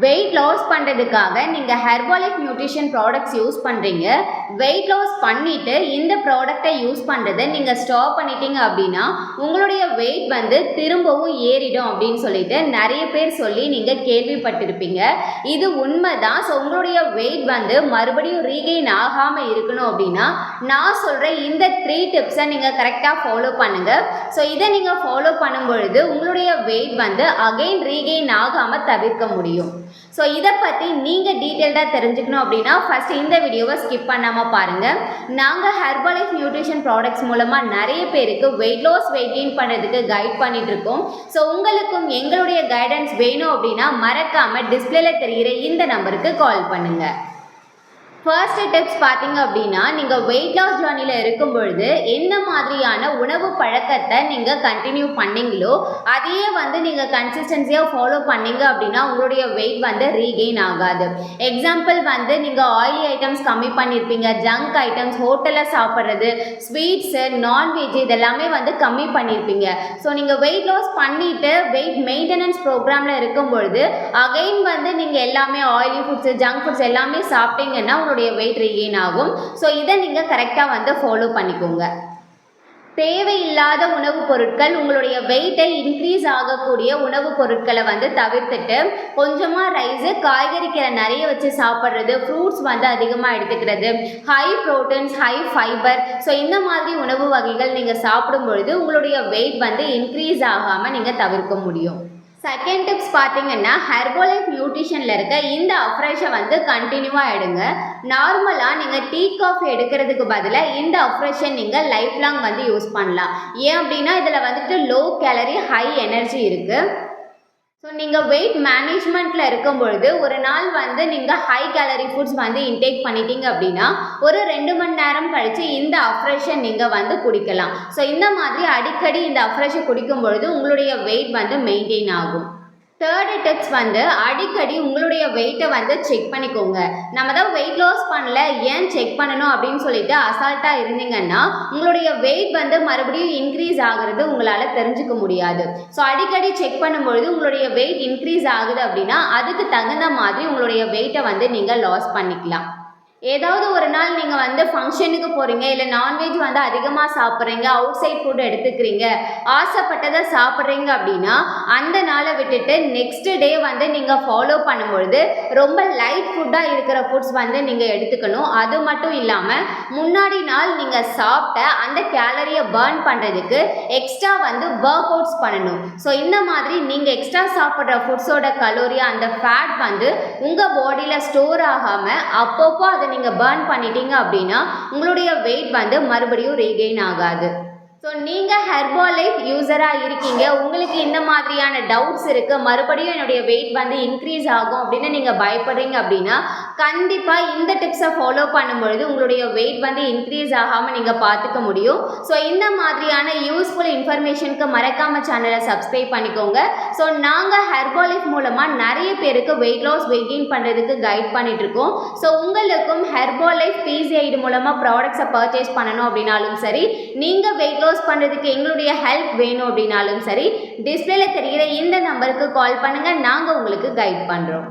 Weight loss பண்ணுறதுக்காக நீங்கள் Herbalife nutrition products use பண்ணுறீங்க. வெயிட் லாஸ் பண்ணிவிட்டு இந்த ப்ராடக்டை யூஸ் பண்ணுறதை நீங்கள் ஸ்டாப் பண்ணிட்டீங்க அப்படின்னா உங்களுடைய வெயிட் வந்து திரும்பவும் ஏறிடும் அப்படின்னு சொல்லிட்டு நிறைய பேர் சொல்லி நீங்கள் கேள்விப்பட்டிருப்பீங்க. இது உண்மை தான். ஸோ உங்களுடைய வெயிட் வந்து மறுபடியும் ரீகெயின் ஆகாமல் இருக்கணும் அப்படின்னா நான் சொல்கிற இந்த 3 டிப்ஸை நீங்கள் கரெக்டாக ஃபாலோ பண்ணுங்கள். ஸோ இதை நீங்கள் ஃபாலோ பண்ணும் பொழுது உங்களுடைய வெயிட் வந்து அகெயின் ரீகெயின் ஆகாமல் தவிர்க்க முடியும். ஸோ இதை பற்றி நீங்கள் டீட்டெயில்டாக தெரிஞ்சுக்கணும் அப்படின்னா ஃபஸ்ட்டு இந்த வீடியோவை ஸ்கிப் பண்ணாமல் பாருங்கள். நாங்கள் ஹெர்பலைஃப் நியூட்ரிஷன் ப்ராடக்ட்ஸ் மூலமாக நிறைய பேருக்கு வெயிட் லாஸ் வெயிட் கெயின் பண்ணுறதுக்கு கைட் பண்ணிட்டு இருக்கோம். ஸோ உங்களுக்கும் எங்களுடைய கைடன்ஸ் வேணும் அப்படின்னா மறக்காமல் டிஸ்பிளேல தெரிகிற இந்த நம்பருக்கு கால் பண்ணுங்கள். ஃபர்ஸ்ட் டிப்ஸ் பார்த்தீங்க அப்படின்னா நீங்கள் வெயிட் லாஸ் ஜர்னியில் இருக்கும் பொழுது என்ன மாதிரியான உணவு பழக்கத்தை நீங்கள் கண்டினியூ பண்ணீங்களோ அதையே வந்து நீங்கள் கன்சிஸ்டன்சியாக ஃபாலோ பண்ணீங்க அப்படின்னா உங்களுடைய வெயிட் வந்து ரீகெயின் ஆகாது. எக்ஸாம்பிள் வந்து நீங்கள் ஆயிலி ஐட்டம்ஸ் கம்மி பண்ணியிருப்பீங்க, ஜங்க் ஐட்டம்ஸ், ஹோட்டலில் சாப்பிட்றது, ஸ்வீட்ஸு, நான்வெஜ் இதெல்லாமே வந்து கம்மி பண்ணியிருப்பீங்க. ஸோ நீங்கள் வெயிட் லாஸ் பண்ணிவிட்டு வெயிட் மெயின்டெனன்ஸ் ப்ரோக்ராமில் இருக்கும் பொழுது அகைன் வந்து நீங்கள் எல்லாமே ஆயிலி ஃபுட்ஸு, ஜங்க் ஃபுட்ஸ் எல்லாமே சாப்பிட்டீங்கன்னா உங்களுடைய வெயிட் ரீகெயின் ஆகும். ஸோ இதை நீங்கள் கரெக்டாக வந்து ஃபாலோ பண்ணிக்கோங்க. தேவையில்லாத உணவுப் பொருட்கள், உங்களுடைய வெயிட்டை இன்க்ரீஸ் ஆகக்கூடிய உணவுப் பொருட்களை வந்து தவிர்த்துட்டு கொஞ்சமாக ரைஸு, காய்கறிக்கீரை நிறைய வச்சு சாப்பிட்றது, ஃப்ரூட்ஸ் வந்து அதிகமாக எடுத்துக்கிறது, high proteins, high fibre, so இந்த மாதிரி உணவு வகைகள் நீங்கள் சாப்பிடும் பொழுது உங்களுடைய வெயிட் வந்து இன்க்ரீஸ் ஆகாமல் நீங்கள் தவிர்க்க முடியும். செகண்ட் டிப்ஸ் பார்த்தீங்கன்னா ஹெர்பலைஃப் நியூட்ரிஷனில் இருக்க இந்த அஃப்ரெஷை வந்து கண்டினியூவாக எடுங்க. நார்மலாக நீங்கள் டீ காஃபி எடுக்கிறதுக்கு பதிலாக இந்த அஃப்ரெஷை நீங்கள் லைஃப் லாங் வந்து யூஸ் பண்ணலாம். ஏன் அப்படின்னா இதில் வந்துட்டு லோ கேலரி ஹை எனர்ஜி இருக்குது. ஸோ நீங்கள் வெயிட் மேனேஜ்மெண்ட்டில் இருக்கும் பொழுது ஒரு நாள் வந்து நீங்கள் ஹை கேலரி ஃபுட்ஸ் வந்து இன்டேக் பண்ணிட்டீங்க அப்படின்னா ஒரு 2 மணி நேரம் கழித்து இந்த அஃப்ரெஷை நீங்கள் வந்து குடிக்கலாம். ஸோ இந்த மாதிரி அடிக்கடி இந்த அஃப்ரெஷை குடிக்கும் பொழுது உங்களுடைய வெயிட் வந்து மெயின்டைன் ஆகும். தேர்டு டிப்ஸ் வந்து அடிக்கடி உங்களுடைய வெயிட்டை வந்து செக் பண்ணிக்கோங்க. நம்ம தான் வெயிட் லாஸ் பண்ணல, ஏன் செக் பண்ணணும் அப்படின்னு சொல்லிட்டு அசால்ட்டாக இருந்தீங்கன்னா உங்களுடைய வெயிட் வந்து மறுபடியும் இன்க்ரீஸ் ஆகிறது உங்களால் தெரிஞ்சுக்க முடியாது. ஸோ அடிக்கடி செக் பண்ணும்பொழுது உங்களுடைய வெயிட் இன்க்ரீஸ் ஆகுது அப்படின்னா அதுக்கு தகுந்த மாதிரி உங்களுடைய வெயிட்டை வந்து நீங்கள் லாஸ் பண்ணிக்கலாம். ஏதாவது ஒரு நாள் நீங்கள் வந்து ஃபங்க்ஷனுக்கு போகிறீங்க, இல்லை நான்வெஜ் வந்து அதிகமாக சாப்பிட்றீங்க, அவுட் சைட் ஃபுட் எடுத்துக்கிறீங்க, ஆசைப்பட்டதை சாப்பிட்றீங்க அப்படின்னா அந்த நாளை விட்டுட்டு நெக்ஸ்ட் டே வந்து நீங்கள் ஃபாலோ பண்ணும்பொழுது ரொம்ப லைட் ஃபுட்டாக இருக்கிற ஃபுட்ஸ் வந்து நீங்கள் எடுத்துக்கணும். அது மட்டும் இல்லாமல் முன்னாடி நாள் நீங்கள் சாப்பிட்ட அந்த கேலரியை பர்ன் பண்ணுறதுக்கு எக்ஸ்ட்ரா வந்து ஒர்க் அவுட்ஸ் பண்ணணும். ஸோ இந்த மாதிரி நீங்கள் எக்ஸ்ட்ரா சாப்பிட்ற ஃபுட்ஸோட கலோரி, அந்த ஃபேட் வந்து உங்கள் பாடியில் ஸ்டோர் ஆகாமல் அப்பப்போ அதை நீங்கள் பர்ன் பண்ணிட்டீங்க அப்படின்னா உங்களுடைய வெயிட் வந்து மறுபடியும் ரீகெயின் ஆகாது. ஸோ நீங்கள் ஹெர்பலைஃப் யூஸராக இருக்கீங்க, உங்களுக்கு இந்த மாதிரியான டவுட்ஸ் இருக்குது, மறுபடியும் என்னுடைய வெயிட் வந்து இன்க்ரீஸ் ஆகும் அப்படின்னு நீங்கள் பயப்படுறீங்க அப்படின்னா கண்டிப்பாக இந்த டிப்ஸை ஃபாலோ பண்ணும்பொழுது உங்களுடைய வெயிட் வந்து இன்க்ரீஸ் ஆகாமல் நீங்கள் பார்த்துக்க முடியும். ஸோ இந்த மாதிரியான யூஸ்ஃபுல் இன்ஃபர்மேஷனுக்கு மறக்காமல் சேனலை சப்ஸ்கிரைப் பண்ணிக்கோங்க. ஸோ நாங்கள் ஹெர்பலைஃப் மூலமாக நிறைய பேருக்கு வெயிட் லாஸ் வெயிட் கெயின் பண்ணுறதுக்கு கைட் பண்ணிகிட்ருக்கோம். ஸோ உங்களுக்கும் ஹெர்பலைஃப் பிசிஐடி மூலமாக ப்ராடக்ட்ஸை பர்ச்சேஸ் பண்ணணும் அப்படின்னாலும் சரி, நீங்கள் வெயிட் லாஸ் பண்ணுறதுக்கு எங்களுடைய ஹெல்ப் வேணும் அப்படின்னாலும் சரி, டிஸ்பிளேல தெரிகிற இந்த நம்பருக்கு கால் பண்ணுங்கள், நாங்கள் உங்களுக்கு கைட் பண்ணுறோம்.